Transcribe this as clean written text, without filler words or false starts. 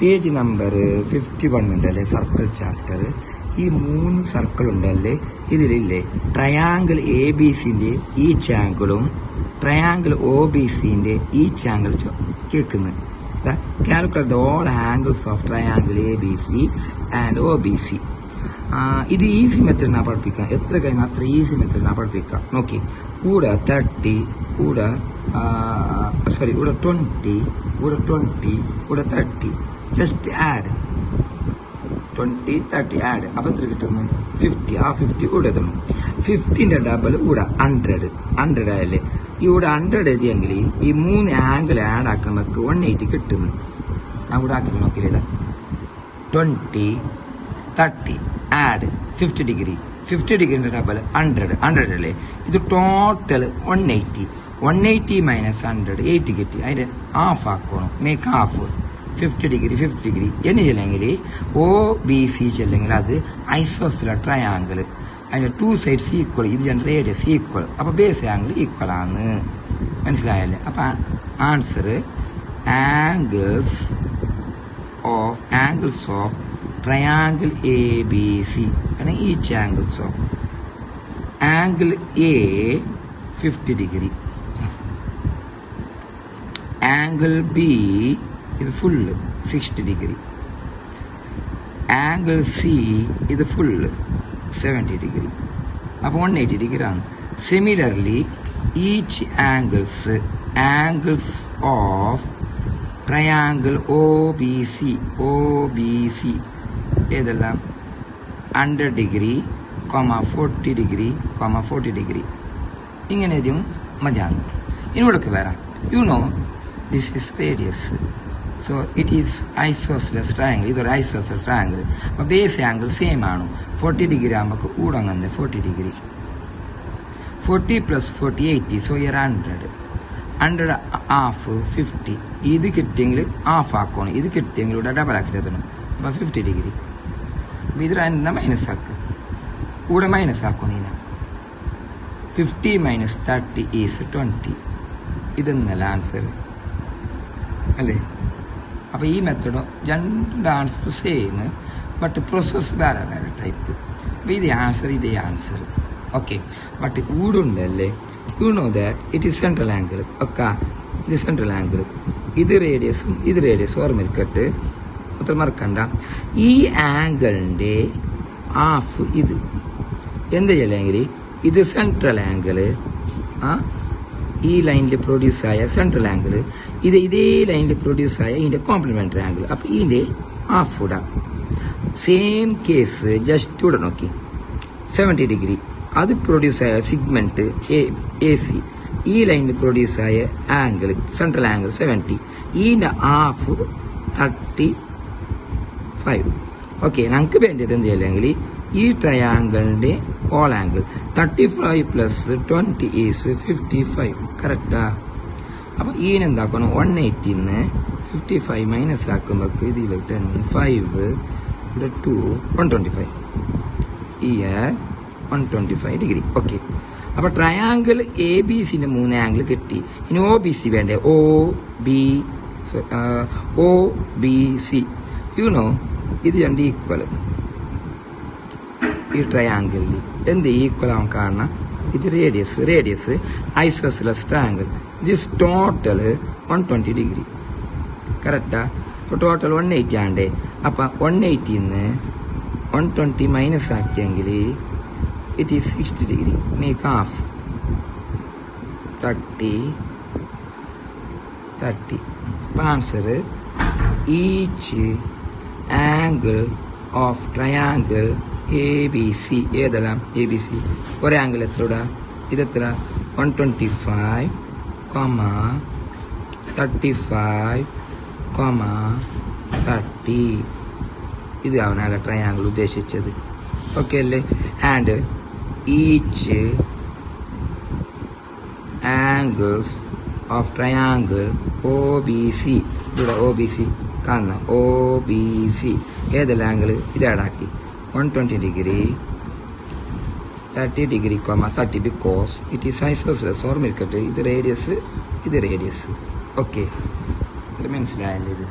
Page number 51 ഉണ്ടല്ലേ, circle chapter. ഈ 3 circle ഉണ്ടല്ലേ, ഇതിലില്ലേ ട്രയാങ്കിൾ എ ബി സിന്റെ ഈച്ച് ആംഗിളും ട്രയാങ്കിൾ ഒ ബി സിന്റെ ഈച്ച് ആംഗിൾ കേൾക്കുന്നത്. Calculate the all angles of triangle A B C and O B C. ഇത് easy മെത്തേഡിനാണ് പഠിപ്പിക്കാം. എത്ര കഴിഞ്ഞാൽ അത്ര ഈസി മെത്തേഡിനാണ് പഠിപ്പിക്കാം. നോക്കി, കൂടെ 30, കൂടെ 20, കൂടെ 20, കൂടെ 30. Just add 20, 30 add. അപ്പം എത്ര കിട്ടുന്നത്? 50. ആ 50 കൂടെ എത്തണം. 50ന്റെ ഡബിൾ കൂടെ 100 ആയല്ലേ. ഇവിടെ 100 എഴുതിയെങ്കിൽ ഈ 3 ആംഗിൾ ആഡ് ആക്കുമ്പോൾ 180 കിട്ടുന്നു. ഞാൻ കൂടെ ആക്കി നോക്കിയില്ല. 20, 30 ആഡ് 50 ഡിഗ്രി. 50 ഡിഗ്രിന്റെ ഡബിൾ 100 അല്ലേ. ഇത് ടോട്ടൽ 180 മൈനസ് 100 80 കിട്ടി. അതിന്റെ ഹാഫ് ആക്കണം. മേക്ക് ഹാഫ് 50 ഡിഗ്രി എന്ന് ചെല്ലെങ്കിൽ ഒ ബി സി ചെല്ലെങ്കിൽ അത് ഐസോസിലർ ട്രയാങ്കിൾ. അതിന്റെ 2 സൈഡ്സ് ഈക്വൽ. ഇത് റേഡിയസ് ഈക്വൽ. അപ്പൊ ബേസ് ആംഗിൾ ഈക്വൽ ആണ്. മനസ്സിലായല്ലേ? അപ്പൊ answer angles of triangle A B C ആണ് each angles of. Angle A 50 degree, angle B ഇത് ഫുള്ള് 60 ഡിഗ്രി, ആംഗിൾ സി ഇത് ഫുള്ള് 70 ഡിഗ്രി. അപ്പോൾ 180 ഡിഗ്രി ആണ്. Similarly each angles of triangle O B C ഏതെല്ലാം 100 degree, 40 degree, 40 degree. ഇങ്ങനെ എഴുതിയും മതിയാണ്. ഇനിവിടൊക്കെ വരാം. This is radius. So it is isosceles triangle. ഇതൊരു isosceles triangle. അപ്പോൾ base angle same ആണ്. 40 degree ആകുമ്പോൾ കൂടങ്ങനെ 40 degree. 40 plus 40 80. So year 100 half 50. ഇത് കിട്ടിയെങ്കിൽ ഹാഫ് ആക്കണം. ഇത് കിട്ടിയെങ്കിൽ ഇവിടെ ഡബിൾ ആക്കിയിട്ട് എത്തണം. അപ്പോൾ 50 ഡിഗ്രി. അപ്പോൾ ഇത് 2 മൈനസ് ആക്കുക. കൂടെ മൈനസ് ആക്കണം. ഇതിനെ 50 മൈനസ് 30 ഈസ് 20. ഇതെന്നല്ല ആൻസർ അല്ലേ? അപ്പോൾ ഈ മെത്തഡോ രണ്ട് ആൻസർ സെയിം, ബട്ട് പ്രോസസ് വേറെ ടൈപ്പ്. അപ്പോൾ ഇതേ ആൻസർ ഓക്കെ. ബട്ട് കൂടുണ്ടല്ലേ, that it is central angle. ഒക്കെ ഇത് സെൻട്രൽ ആംഗിൾ, ഇത് റേഡിയസും ഓർമ്മിക്കട്ട്. അത്ര മറക്കണ്ട. ഈ ആംഗിളിന്റെ ഹാഫ് ഇത് എന്താ ചെയ്യലെങ്കിൽ ഇത് സെൻട്രൽ ആംഗിള്. ഈ ലൈനിൽ പ്രൊഡ്യൂസ് ആയ സെൻട്രൽ ആംഗിൾ, ഇതേ ലൈനിൽ പ്രൊഡ്യൂസ് ആയ ഇതിന്റെ കോംപ്ലിമെന്ററി ആംഗിൾ. അപ്പൊ ഇതിന്റെ ഹാഫ് ഇടാം. സെയിം കേസ് ജസ്റ്റ് ഇവിടെ നോക്കി 70 ഡിഗ്രി. അത് പ്രൊഡ്യൂസ് ആയ സിഗ്മെന്റ് എ സി. ഈ ലൈനിൽ പ്രൊഡ്യൂസ് ആയ ആംഗിൾ സെൻട്രൽ ആംഗിൾ 70. ഇതിന്റെ ഹാഫ് 35. ഓക്കെ, ഞങ്ങൾക്ക് വേണ്ടത് എന്ത് ചെയ്യല്ലെങ്കിൽ ഈ ട്രയാങ്കിളിന്റെ ഓൾ ആംഗിൾ 35 പ്ലസ് 20 ഈസ് 55. കറക്റ്റാ? അപ്പൊ ഈനെന്താക്കണം? 180 55 മൈനസ് ആക്കുമ്പോൾ ഇതിൽ 10 5 2 125. 125 ഡിഗ്രി. ഓക്കെ, അപ്പൊ ട്രയാങ്കിൾ എ ബി സിന്റെ 3 ആംഗിൾ കിട്ടി. ഇനി ഒ ബി സി വേണ്ടേ? ഒ ബി സി ഇത് രണ്ട് ഈക്വൽ. ഈ ട്രയാങ്കിളിൽ എന്ത് ഈക്വൽ ആവാൻ കാരണം ഇത് radius isosceles triangle. This total 120 degree. കറക്റ്റാ? അപ്പോൾ ടോട്ടൽ 180 ആണ്ടേ. അപ്പം 180 120 മൈനസ് ആക്കിയെങ്കിൽ it is 60 degree. Make half 30. അപ്പം answer each angle of triangle A B C. ഏതെല്ലാം എ ബി സി? ഒരു ആംഗിൾ എത്ര? ഇതെത്ര? 125, 35, 30. ഇത് അവനാണ് ട്രയാങ്കിൾ ഉദ്ദേശിച്ചത്. ഓക്കെ അല്ലേ? And each angles of triangle O B C. ഇവിടെ ഒ ബി സി കാണണം. ഒ ബി സി ഏതെല്ലാം ആംഗിൾ? ഇതാടാക്കി 120 degree, 30 degree, 30 because it is isosceles. ഓർമ്മിക്കട്ടെ, ഇത് റേഡിയസ്. ഓക്കെ, ഇത് മനസ്സിലായല്ലേ? ഇത്